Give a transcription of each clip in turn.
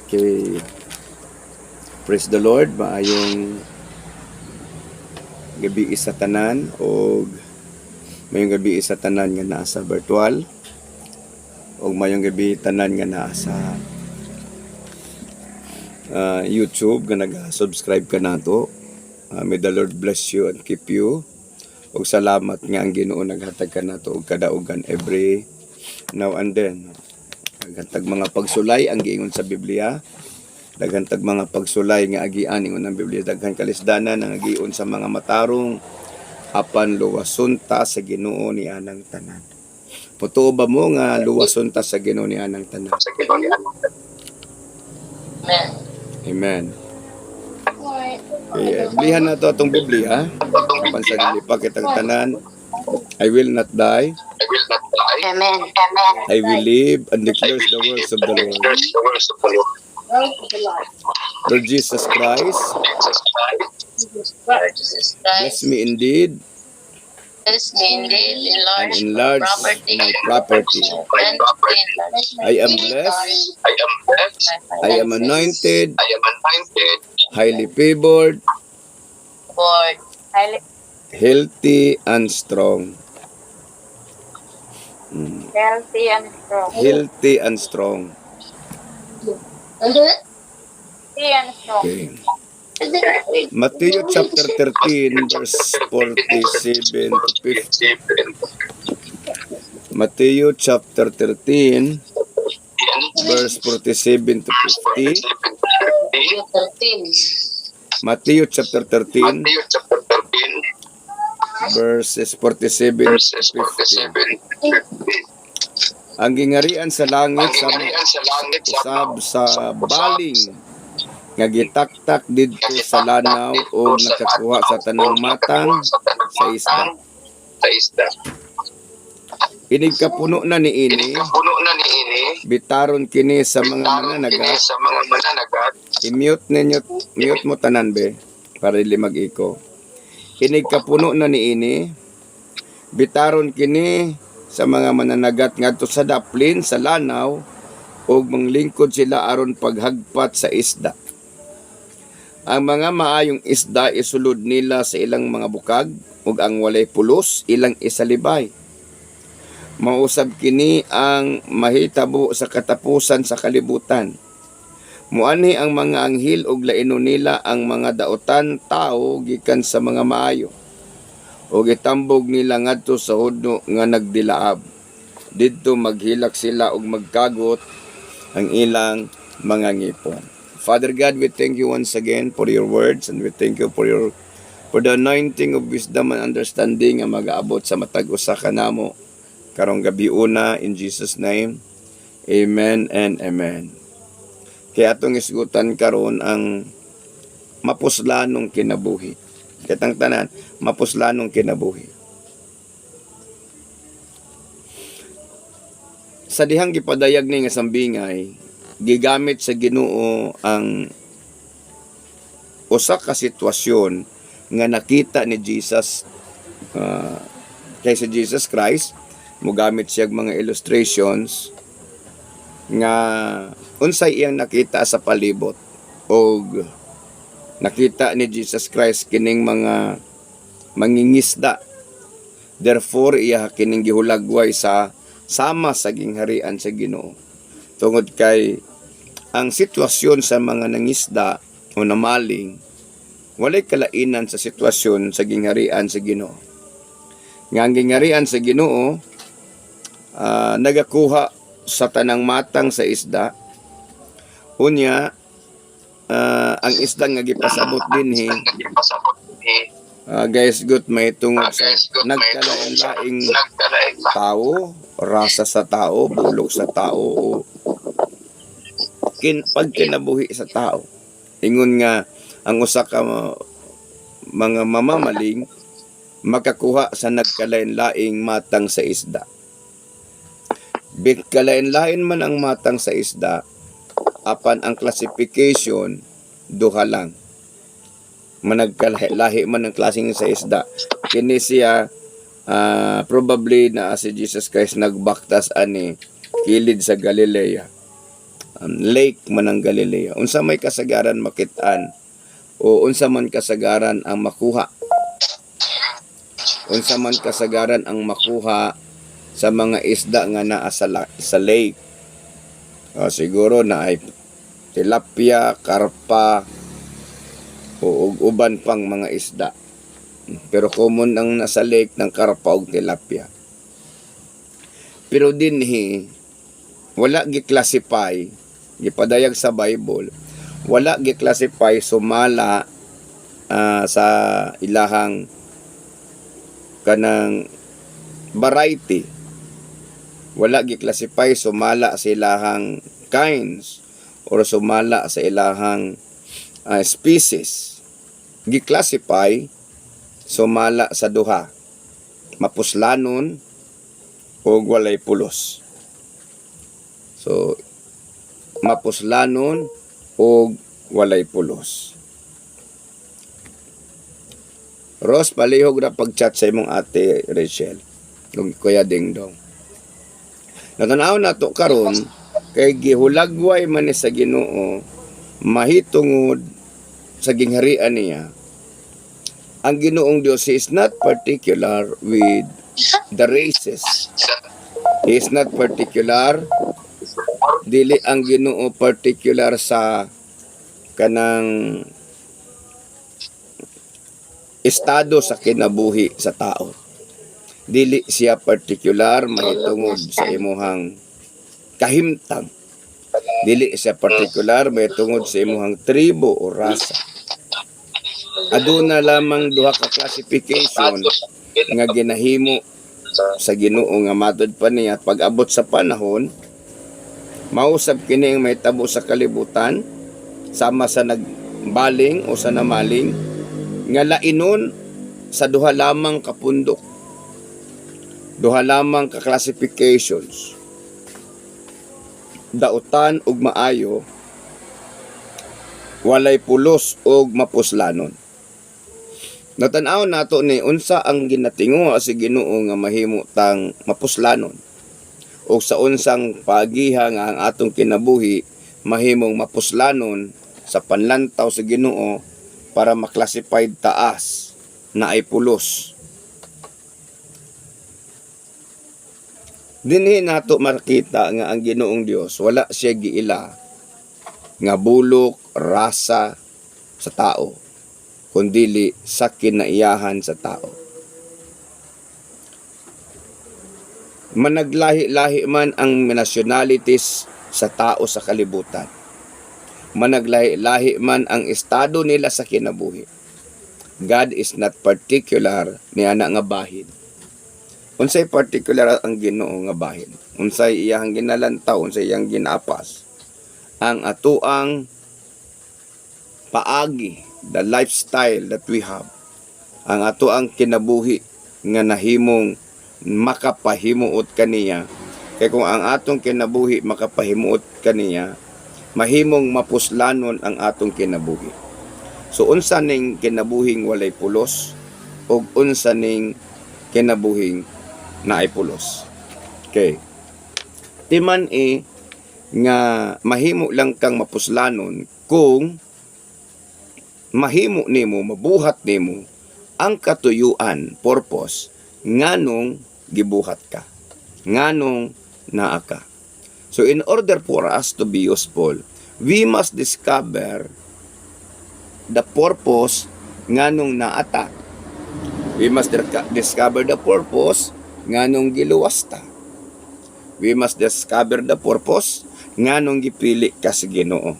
Kay praise the Lord, maayong gabi sa tanan o mayong gabi sa tanan nga nasa virtual o mayong gabi tanan nga nasa YouTube nga nag-subscribe ka nato. May the Lord bless you and keep you. Og salamat nga ang Ginoo naghatag ka nato og kadaugan every now and then. Naghatag mga pagsulay ang giingon sa Biblia. Daghantag mga pagsulay nga agian ingon ang Biblia, daghan kalisdanan ang agion sa mga matarong apan luwason ta sa Ginoo ni anang tanan. Totoo ba mo nga luwason ta sa Ginoo ni anang tanan? Amen. Amen. Okay, Biblihan na to atong Biblia. Apan sa dili pa kitang tanan, I will not die. Amen. I will live and declare the words of the Lord. Lord Jesus Christ, bless me indeed Bless me indeed, and enlarge enlarge my my property. I am blessed, I am anointed, highly favored, Lord. healthy and strong. Healthy and strong. Healthy and strong. Healthy and strong. Okay. Matthew chapter 13 verse 47 to 50. Matthew chapter 13 verse 47 to 50. Matthew chapter 13 verses 47 to 50. Ang gingarian sa langit sa usab sa baling nga gitaktak didto sa lanaw o nakakuha sa tanang matang sa isda. Inig kapuno na ni ini, bitaron kini sa mga mananagat. I-mute ninyo, mute mo tanan be, para dili mag-iko. Inig kapuno na ni ini, bitaron kini sa mga mananagat ngadto sa daplin sa lanaw ug manglingkod sila aron paghagpat sa isda. Ang mga maayong isda isulod nila sa ilang mga bukag ug ang walay pulos ilang isalibay. Mausab kini ang mahitabo sa katapusan sa kalibutan. Muani ang mga anghel ug laino nila ang mga daotan tao gikan sa mga maayo. Ug itambog nila ngadto sa hudno nga nagdilaab. Didto maghilak sila ug magkagot ang ilang mga ngipon. Father God, we thank you once again for your words and we thank you for the anointing of wisdom and understanding nga mag-aabot sa matag usa kanamo karong gabi una in Jesus name. Amen and amen. Kaya atong isgutan karon ang mapuslanong kinabuhi. Katang tanan, mapuslanong kinabuhi. Sa dihang gipadayag ni nga sambingay, gigamit sa Ginoo ang usa ka sitwasyon nga nakita ni Jesus kay si Jesus Christ. Mogamit siya mga illustrations nga unsay iyang nakita sa palibot og nakita ni Jesus Christ kining mga mangingisda. Therefore iya kining gihulagway sa sama sa gingharian sa Ginoo. Tungod kay ang sitwasyon sa mga nangisda o namaling walay kalainan sa sitwasyon sa gingharian sa Ginoo. Nga ang gingharian sa Ginoo nagakuha sa tanang matang sa isda. Unya ang isda nga gipasabot dinhi guys good may tungod sa nagkalain-laing tao, rasa sa tao, bulog sa tao, pagkinabuhi sa tao. Ingon nga ang usa ka mga mamamaling makakuha sa nagkalain-laing matang sa isda. Kalain-lain man ang matang sa isda, apan ang classification duha lang. Managkalahi man ang klaseng sa isda. Kini siya probably na si Jesus Christ nagbaktas ani kilid sa Galilea. lake man ang Galileo. Unsa may kasagaran makitaan o unsa man kasagaran ang makuha. Unsa man kasagaran ang makuha sa mga isda nga naa sa lake. Siguro na ay tilapia, karpa, o uban pang mga isda. Pero common ang nasa lake ng karpa o tilapia. Pero dinhi, wala gi-classify, gipadayag sa Bible, wala gi-classify sumala sa ilahang kanang variety. Wala gi-classify sumala sa ilahang kinds or sumala sa ilahang species. Gi-classify sumala sa duha, mapuslanon o walay pulos. So mapuslanon o walay pulos. Ros, palihog na pag-chat sa imong ate Rachel, Kuya Dingdong. Natanaw na to karon kay gihulagway man ni sa Ginoo mahitungod sa gingharian niya. Ang Ginoong Dios, He is not particular with the races. He is not particular, dili ang Ginoo particular sa kanang estado sa kinabuhi sa tao. Dili siya particular mahitungod sa imuhang kahimtang. Dili siya particular mahitungod sa imuhang tribo o rasa. Aduna lamang duha ka classification nga ginahimo sa Ginoo nga matud pa niya at pag-abot sa panahon mausab kini ang mahitabo sa kalibutan sama sa nagbaling o sa namaling nga lainon sa duha lamang ka pundok, duha lamang ka classifications, dautan ug maayo, walay pulos ug mapuslanon. Natanaw nato ni unsa ang ginatingo sa Ginoo nga mahimo tang mapuslanon o sa unsang paagiha nga ang atong kinabuhi mahimong mapuslanon sa panlantaw sa Ginoo para maklasify taas na ay pulos. Dinhi nato makita nga ang Ginoong Dios wala siya giila nga bulok, rasa sa tao, kundili sa kinaiyahan sa tao. Managlahi-lahi man ang nationalities sa tao sa kalibutan. Managlahi-lahi man ang estado nila sa kinabuhi. God is not particular niya na nga bahin. Unsay particular ang Ginoo nga bahin? Unsay iyang ginalantaw, unsay iyang ginapas? Ang atuang paagi, the lifestyle that we have. Ang atuang kinabuhi nga nahimong makapahimuot kaniya. Kaya kung ang atong kinabuhi makapahimuot kaniya, mahimong mapuslanon ang atong kinabuhi. So unsa ning kinabuhing walay pulos o unsa ning kinabuhing naay pulos. Okay. Timan nga mahimo lang kang mapuslanon kung mahimo nimo, mabuhat nimo ang katuyuan, purpose nganong gibuhat ka, nganong naa ka. So in order for us to be useful, we must discover the purpose nganong naata. We must discover the purpose nganong giluwas ta. We must discover the purpose nganong gipili ka sa Ginoo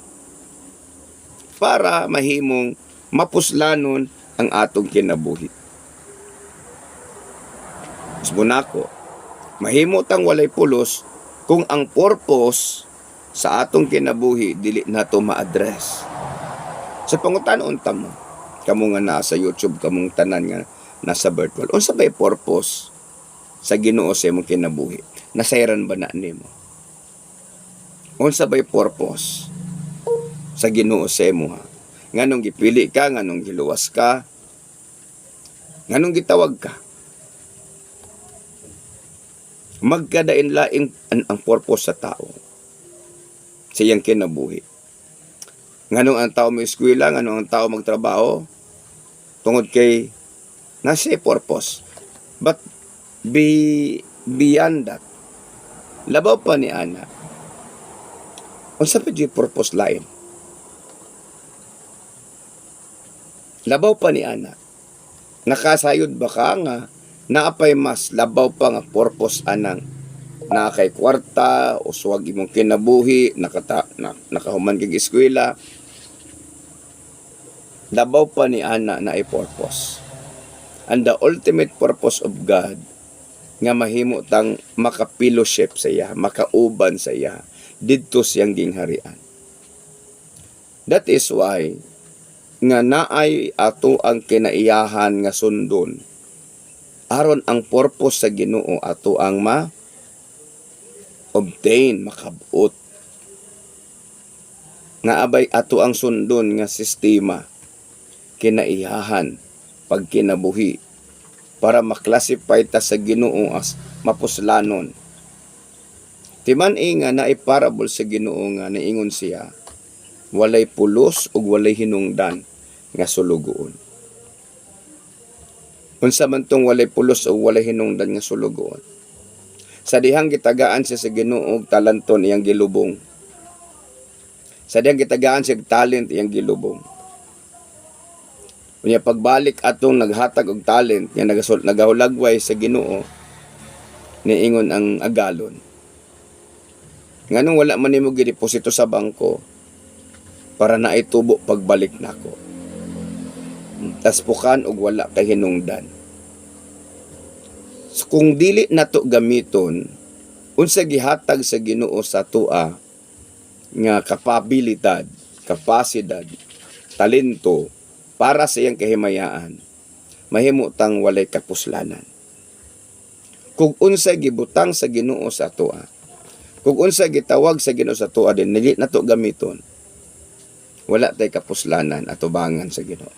para mahimong mapuslanon ang atong kinabuhi. Bunako, mahimo tang walay pulos kung ang purpose sa atong kinabuhi dili nato ma-address. Sa pangutan-on ta mo, kamo nga nasa YouTube, kamong tanan nga nasa virtual, unsa bay purpose sa Ginoo sa imong kinabuhi? Nasayran ba na nimo? Unsa bay purpose sa Ginoo sa imo? Nganong gipili ka, nganong giluwas ka, nganong gitawag ka? Magkadain laing ang purpose sa tao. sa iyang kinabuhi. Nganong ang tao mo eskwela, nganong ang tao magtrabaho, tungod kay nasa purpose. But beyond that, labaw pa ni ana, unsa pa di purpose lain? Labaw pa ni ana, nakasayod ba ka nga naapay mas labaw pa nga purpose anang na kay kwarta o suwag imong kinabuhi, nakahuman kag eskwela, labaw pa ni ana na ay purpose. And the ultimate purpose of God nga mahimo tang maka-fellowship sa iya, makauban sa iya didto siyang gingharian. That is why nga naay ato ang kinaiyahan nga sundon aron ang purpose sa Ginoo ato ang obtain, makabot. Nga abay ato ang sundon nga sistema, kinaiyahan, pagkinabuhi, para maklasify ta sa Ginoo as mapuslanon. Timan nga na parable sa Ginoo nga naingon siya, walay pulos ug walay hinungdan nga sulugoon. Unsa man tong walay pulos ug walay hinungdan nga sulugoon? Sa dihang gitagaan siya sa Ginoo og talenton iyang gilubong. Sa dihang gitagaan siya og talent iyang gilubong. Unya pagbalik atong naghatag og talent nga nagahulagway sa Ginoo, niingon ang agalon. Nganong wala man nimo gideposito sa bangko para na itubo pagbalik nako. Tas pukan og wala kay hinungdan. So, kung dili nato gamiton unsa gihatag sa Ginoo sa tua nga kapabilidad, kapasidad, talento para sa iyang kahimayaan, mahimo tang walay kapuslanan. Kung unsa gibutang sa Ginoo sa tua, kung unsa gitawag sa Ginoo sa tua din dili nato gamiton, wala tay kapuslanan atubangan sa Ginoo.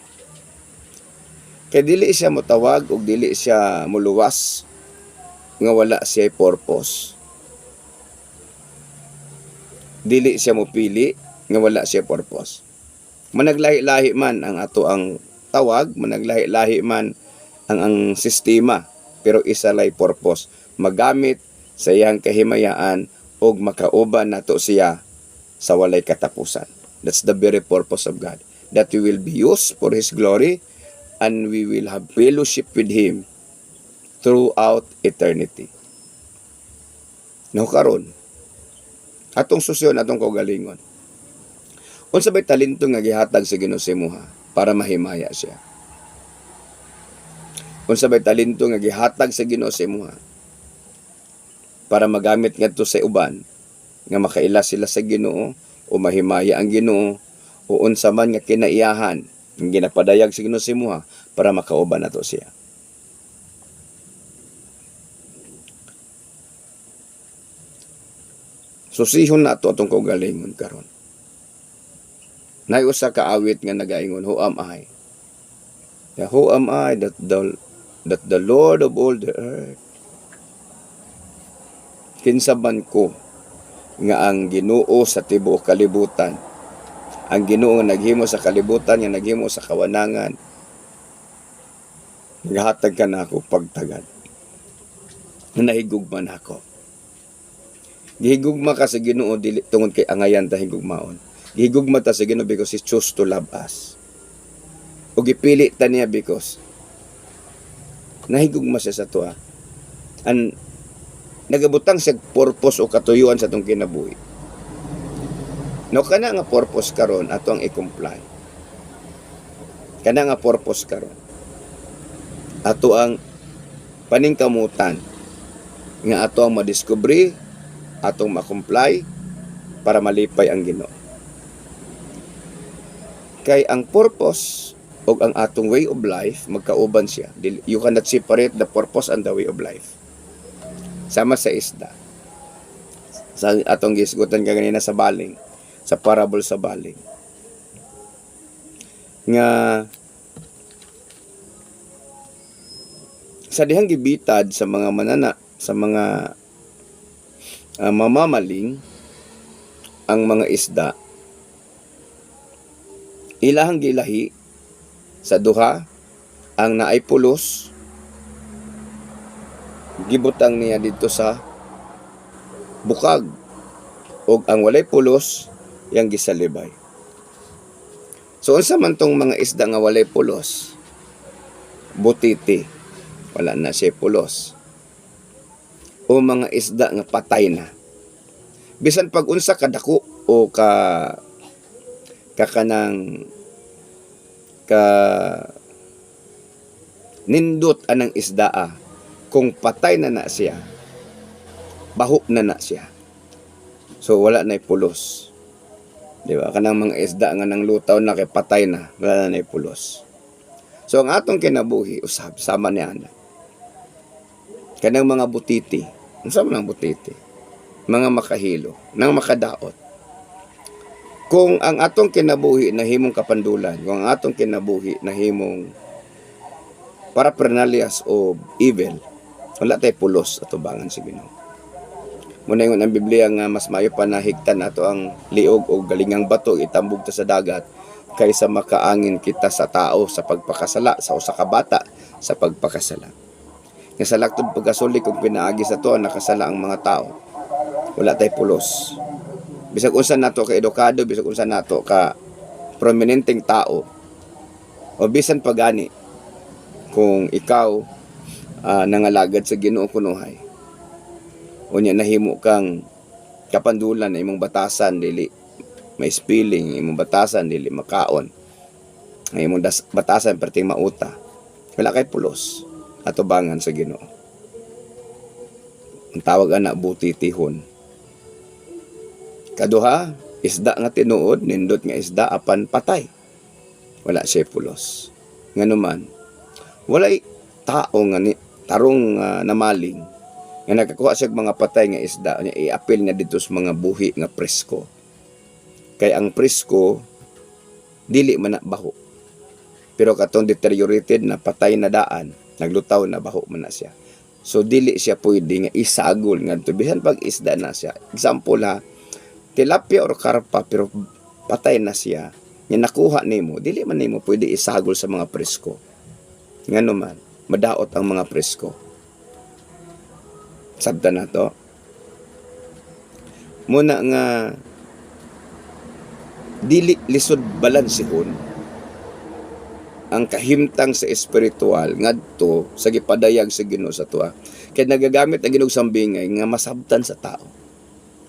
Kay dili siya motawag ug dili siya muluwas nga wala siya purpose. Dili siya mopili nga wala siya purpose. Managlahi-lahi man ang ato ang tawag, managlahi-lahi man ang sistema, pero isa lay purpose, magamit sa iyang kahimayaan ug makauban nato siya sa walay katapusan. That's the very purpose of God, that we will be used for His glory and we will have fellowship with Him throughout eternity. Now karon, atong susyon, atong kaugalingon, unsa bay talento nga gihatag sa Ginoo sa imuha para mahimaya siya? Unsa bay talento nga gihatag sa Ginoo sa imuha para magamit ngadto sa uban nga makaila sila sa Ginoo o mahimaya ang Ginoo, o unsa man nga kinaiyahan ang ginapadayag sa Ginoo sa imuha para makauban nato siya? Susihon nato atong kaugalingon karon. Nay usa ka awit nga nagaingon, who am I? Who am I that the Lord of all the earth? Kinsa man ko nga ang Ginoo sa tibuok kalibutan, ang Ginoo nga naghimo sa kalibutan, nga naghimo sa kawanangan, nagahatag ka na ako pagtagad. Nahigugman ako. Gihigugma ka sa Ginoo dili tungod kay angayan ta higugmaon. Gihigugma ta sa Ginoo because He chose to love us. O gipili ta niya because nahigugma siya sa tuwa. And nagabutang siya purpose o katuyuan sa atong kinabuhi. No kana nga purpose karon ato ang i-comply. Kana nga purpose karon ato ang paningkamutan nga ato ang madiskubre, atong ma-comply para malipay ang Ginoo. Kay ang purpose o ang atong way of life magkauban siya. You cannot separate the purpose and the way of life. Sama sa isda. Sa atong gisgutan kanina sa baling, sa parable sa baling. Nga sa dihang gibitad sa mga manana, sa mga mamamaling, ang mga isda ilahang gilahi sa duha ang naay pulos gibutang niya dito sa bukag ug ang walay pulos yang gisalibay. So unsa man tong mga isda nga walay pulos? Butiti, wala na siya pulos. O mga isda nga patay na. Bisan pag unsa kadako o kanang nindot anang isda kung patay na siya, baho na siya. So wala na pulos. Di ba? Kanang mga isda nga nang lutaw na kay patay na, wala na pulos. So ang atong kinabuhi usab sama niya na. Kanang mga butiti, unsa man ang butiti? Mga makahilo, nang makadaot. Kung ang atong kinabuhi na himong kapandulan, kung ang atong kinabuhi na himong paraphernalias o evil, wala tay pulos atubangan si Ginoo. Muna yung ang Biblia nga mas maayo pa na higtan nato ang liog o galingang bato itambog ta sa dagat kaysa makaangin kita sa tao sa pagpakasala sa usa ka bata sa pagpakasala. Nga sa laktod pagkasuli kung pinaagi sa to nakasala ang mga tao, wala tay pulos. Bisag unsa nato ka edukado, bisag unsa nato ka prominenteng tao, o bisan pagani kung ikaw nangalagad sa Ginoo kunuhay, unya nahimo kang kapandulan na imong batasan dili may spilling, imong batasan dili makaon, ang imong batasan perting mauta, wala kay pulos atubangan sa Ginoo. Ang tawag ana butitihon. Kaduha, isda nga tinuod, nindot nga isda apan patay, wala siya pulos. Nganuman walay tao nga tarong namaling nga nakakuha siya mga patay nga isda, niya iapil niya dito sa mga buhi nga presko. Kay ang presko dili man na baho. Pero katong deteriorated na patay na daan, naglutaw na baho man na siya. So dili siya pwede nga isagol ngadto bisan pag isda na siya. Example tilapia or karpa pero patay na siya. Nya nakuha nimo, dili man nimo pwede isagol sa mga presko. Ngano man, madaot ang mga presko. Sabta na to. Muna nga dili lisod balansihon ang kahimtang sa espiritual ngadto sa gipadayag sa Ginoo sa tuwa. Kaya nagagamit ang Ginoo sambingay nga masabtan sa tao.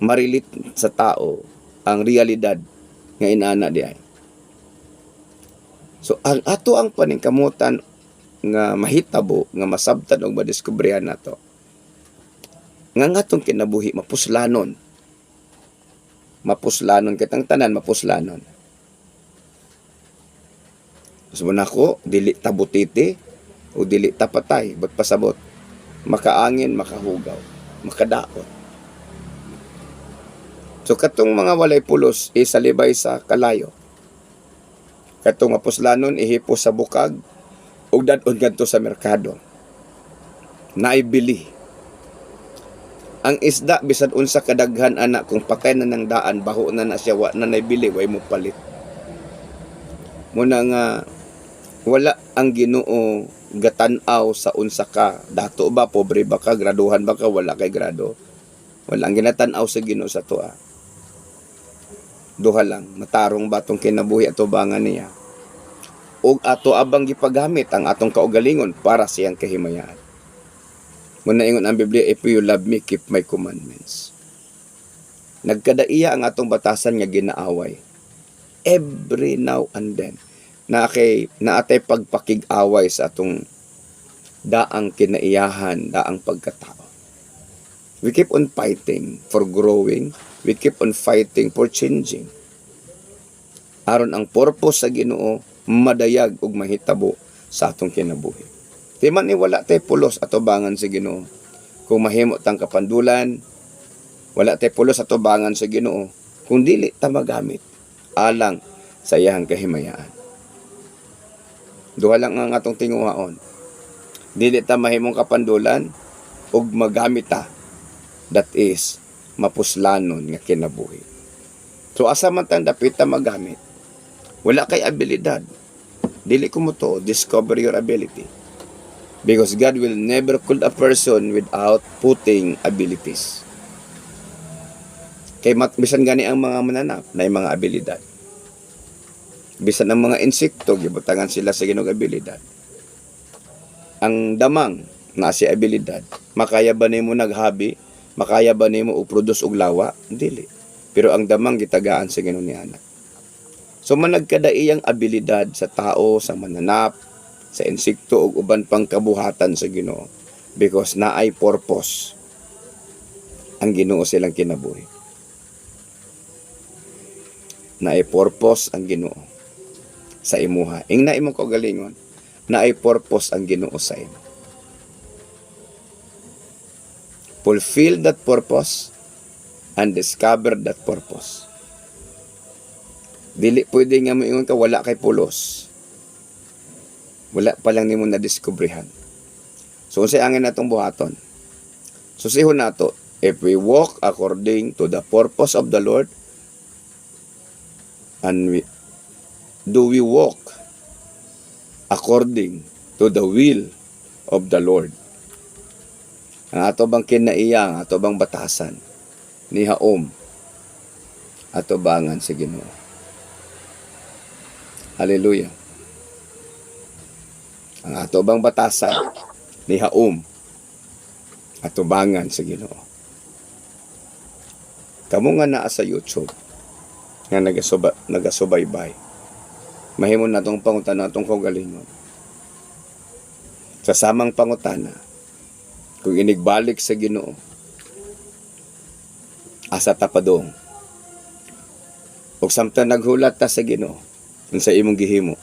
Marilit sa tao ang realidad nga inana diay. So ang ato ang paningkamutan nga mahitabo nga masabtan og madiskubrihan nato nga atong kinabuhi mapuslanon kitang tanan mapuslanon. So nako dili ta butiti o dili ta patay but pasabot makaangin, makahugaw, makadaot. So katong mga walay pulos isalibay sa kalayo, katong mapuslanon ihipos sa bukag ug dadon ngadto sa merkado naibili. Ang isda bisan unsa kadaghan anak kung patay na ng daan baho na siya wa na naibili way mo palit. Muna nga wala ang Ginoo gatan-aw sa unsa ka, dato ba, pobre ba ka, graduhan ba ka, wala kay grado. Wala ang ginatan-aw sa Ginoo sa tuwa. Duha lang, matarong ba tong kinabuhi ato bangan niya. Og ato abang gipagamit ang atong kaugalingon para siyang kahimayaan. Muna ingon ang Biblia, if you love me, keep my commandments. Nagkadaiya ang atong batasan nga ginaaway. Every now and then. Naatay pagpakig-away sa atong daang kinaiyahan, daang pagkatao. We keep on fighting for growing. We keep on fighting for changing. Aron ang purpose sa Ginoo madayag ug mahitabo sa atong kinabuhi. Di man ni wala tay pulos atubangan sa Ginoo. Kung mahimo tang kapandulan, wala tay pulos atubangan sa Ginoo kung dili ta magamit alang sa iyang kahimayaan. Duha lang ang atong tinguhaon. Dili ta mahimong kapandulan ug magamit ta. That is mapuslanon nga kinabuhi. So asa man tang dapit ta magamit. Wala kay abilidad. Dili ko mo to, discover your ability. Because God will never call a person without putting abilities. Kay bisan gani ang mga mananap na mga abilidad. Bisan ang mga insekto, gibutangan sila sa Ginoong abilidad. Ang damang na si abilidad, makaya ba nimo naghabi? Makaya ba nimo uproduce og lawa? Dili. Pero ang damang gitagaan sa Ginoo ni anak. So managkadaiyang abilidad sa tao, sa mananap, sa insekto ug uban pang kabuhatan sa Ginoo because naay purpose ang Ginoo silang kinabuhi. Naay purpose ang Ginoo sa imuha. Ing na imong kaugalingon, naay purpose ang Ginoo sa imo. Fulfill that purpose and discover that purpose. Dili pwede nga mo ingon ka wala kay pulos. Wala pa lang nimo na-discoveryhan. So unsay angin natong buhaton? Susihon nato, if we walk according to the purpose of the Lord, and do we walk according to the will of the Lord? Ang ato bang kinaiya, ang ato bang batasan, ni haom, ato bangan sa Ginoo. Hallelujah. Ang ato bang batasan, ni haom, ato bangan sa Ginoo. Kamo nga naa sa YouTube, nga nagasubaybay. Mahimon natong pangutana natong kaugalingon. Sa samang pangutana, kung inigbalik sa Ginoo, asa tapadong. Ug samtang naghulat ta sa Ginoo, sa imong gihimo,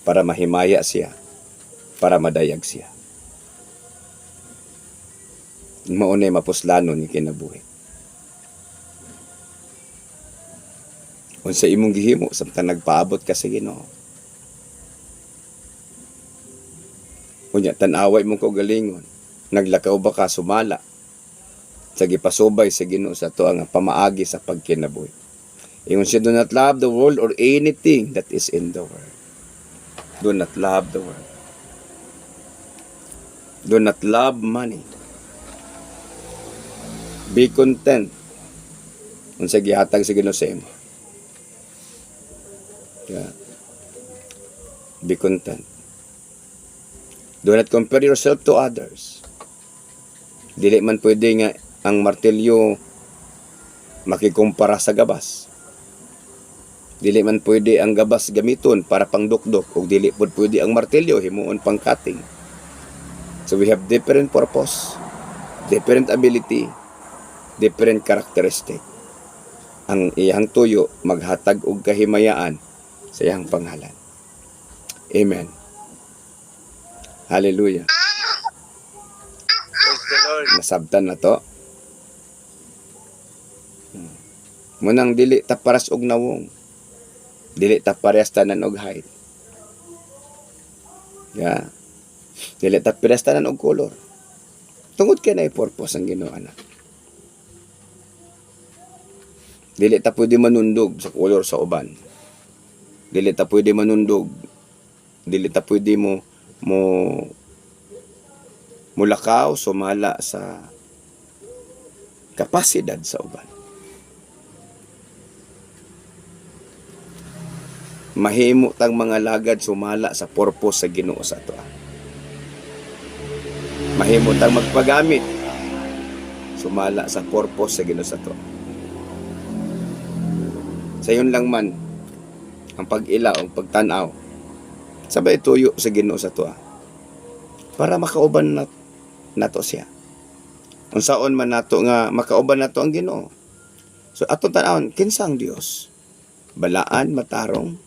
para mahimaya siya, para madayag siya. Maunay mapuslanon ni kinabuhi. Unsa imong gihimo samtang nagpaabot ka sa Ginoo. Unya tan-away mong kaugalingon, naglakaw ba ka sumala sa gipasubay sa Ginoo sa tuwa nga pamaagi sa pagkinabuhi. Ingon siya, do not love the world or anything that is in the world. Do not love the world. Do not love money. Be content. Unsa gihatag sa Ginoo sa imo. Yeah. Be content. Do not compare yourself to others. Dili man pwede nga ang martilyo makikumpara sa gabas. Dili man pwede ang gabas gamiton para pangdukdok ug dili pud pwede ang martilyo himuon pang cutting. So we have different purpose, different ability, different characteristic. Ang iyang tuyo maghatag og kahimayaan sa iyang pangalan. Amen. Hallelujah. Praise the Lord. Nasabtan na to. Munang dili ta paras og nawong. Dili ta parehas tanan og height. Yeah. Dili ta parehas tanan og color. Tungod kay naay purpose ang Ginoo anak. Dili ta pwede manundog sa color sa uban. Dili ta pwede manundog. Dili ta pwede mo mulakaw sumala sa kapasidad sa uban. Mahimo tang mga lagad sumala sa purpose sa Ginoo sa ato. Mahimo tang magpagamit sumala sa purpose sa Ginoo sa ato. Sayon lang man ang pag-ila o pagtanaw sabay tuyo sa Ginoo sa ato para makauban nato siya. Unsaon man nato nga makauban nato ang Ginoo. So atong tan-awon kinsa ang Dios? Balaan, matarong.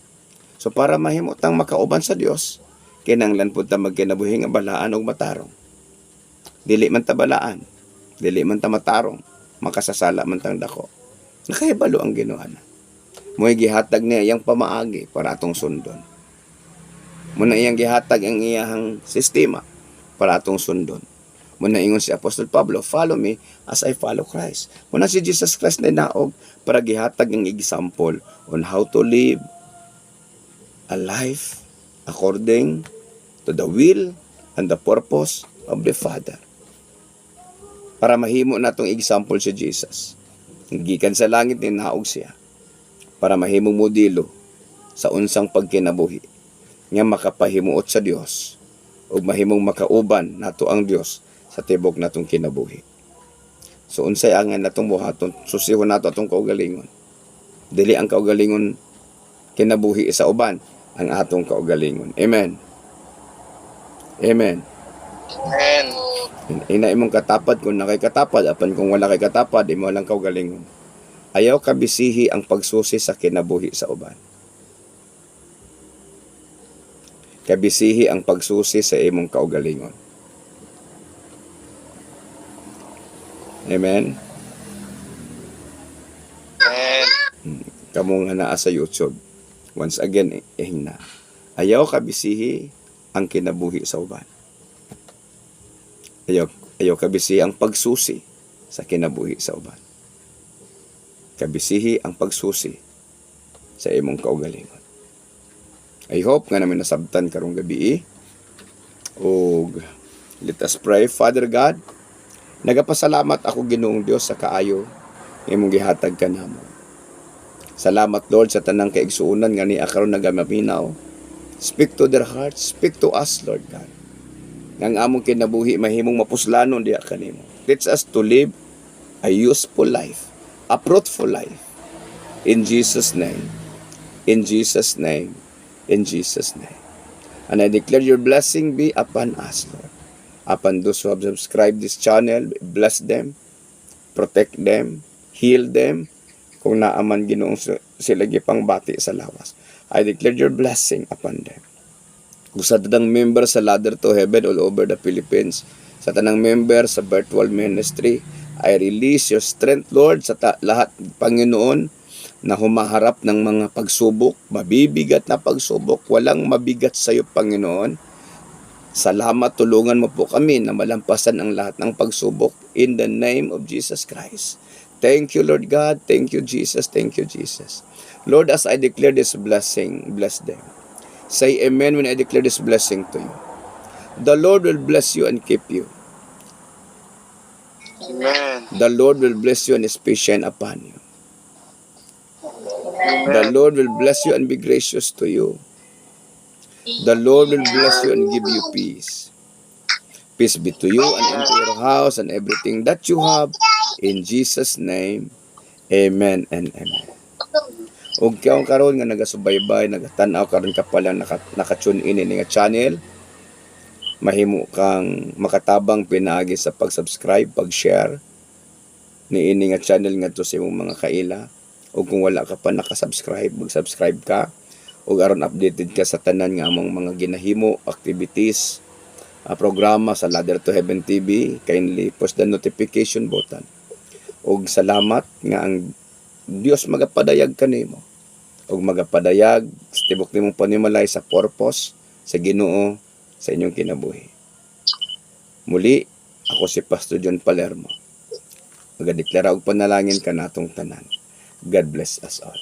So para mahimutang makauban sa Dios, kinahanglan pud ta magkinabuhi nga balaan ug matarong. Dili man ta balaan, dili man ta matarong, makasasala man tang dako. Nakahibalo ang Ginoo ana. Mo'y gihatag niya iyang pamaagi para atong sundon. Muna iyang gihatag ang iyang sistema para atong sundon. Muna ingon si Apostol Pablo, follow me as I follow Christ. Muna si Jesus Christ na naog para gihatag ang example on how to live a life according to the will and the purpose of the Father. Para mahimo natong example si Jesus. Gikan sa langit ni naog siya. Para mahimong modelo sa unsang pagkinabuhi nga makapahimuot sa Dios ug mahimong makauban nato ang Dios sa tibok natong kinabuhi. So unsay angan natong buhaton, susihon nato atong kaugalingon. Dili ang kaugalingon kinabuhi sa uban, ang atong kaugalingon. Amen. Amen. Amen. Ina imong katapad kung nakay katapad, apan kung wala kay katapad, imo lang kaugalingon. Ayaw kabisihi ang pagsusi sa kinabuhi sa uban. Kabisihi ang pagsusi sa imong kaugalingon. Amen. Amen. Kamo nga naa sa YouTube. Once again, na. Ayaw kabisihi ang kinabuhi sa uban. Ayaw kabisihi ang pagsusi sa kinabuhi sa uban. Kabisihi ang pagsusi sa imong kaugalingon. I hope nga namin nasabtan karong gabi. O let us pray. Father God, nagapasalamat ako Ginoong Dios sa kaayo imong gihatag kanamo. Salamat Lord sa tanang kaigsuonan nga ni akaron nagaminaw. Speak to their hearts, speak to us Lord God. Nang among kinabuhi mahimong mapuslanon diha kanimo. Teach us to live a useful life, a fruitful life. In Jesus' name. In Jesus' name. In Jesus' name. And I declare your blessing be upon us, Lord. Upon those who have subscribed this channel, bless them, protect them, heal them, kung naaman Ginoong sila gipang bati sa lawas. I declare your blessing upon them. Kung sa tanang member sa Ladder to Heaven all over the Philippines, sa tanang member sa virtual ministry, I release your strength, Lord, sa lahat, Panginoon, na humaharap ng mga pagsubok, mabibigat na pagsubok, walang mabigat sa iyo, Panginoon. Salamat, tulungan mo po kami na malampasan ang lahat ng pagsubok in the name of Jesus Christ. Thank you, Lord God. Thank you, Jesus. Thank you, Jesus. Lord, as I declare this blessing, bless them. Say amen when I declare this blessing to you. The Lord will bless you and keep you. Amen. The Lord will bless you and is patient upon you. Amen. The Lord will bless you and be gracious to you. The Lord will bless you and give you peace. Peace be to you and into your house and everything that you have. In Jesus' name, amen and amen. Ug karon karon nga nagasubaybay, nagatanaw karon ka pala naka-tune in nga channel, mahimo kang makatabang pinaagi sa pag-subscribe, pag-share niini nga channel ngadto sa imong mga kaila. Ug kung wala ka pa nakasubscribe, mag-subscribe ka ug aron updated ka sa tanan nga among mga ginahimo, activities, programa sa Ladder to Heaven TV. Kindly push the notification button. Ug salamat nga ang Dios magapadayag kanimo ug magapadayag sa tibok nimong panimalay sa purpose sa Ginoo sa inyong kinabuhi. Muli, ako si Pastor John Palermo. Magadeklara og panalangin ka natong tanan. God bless us all.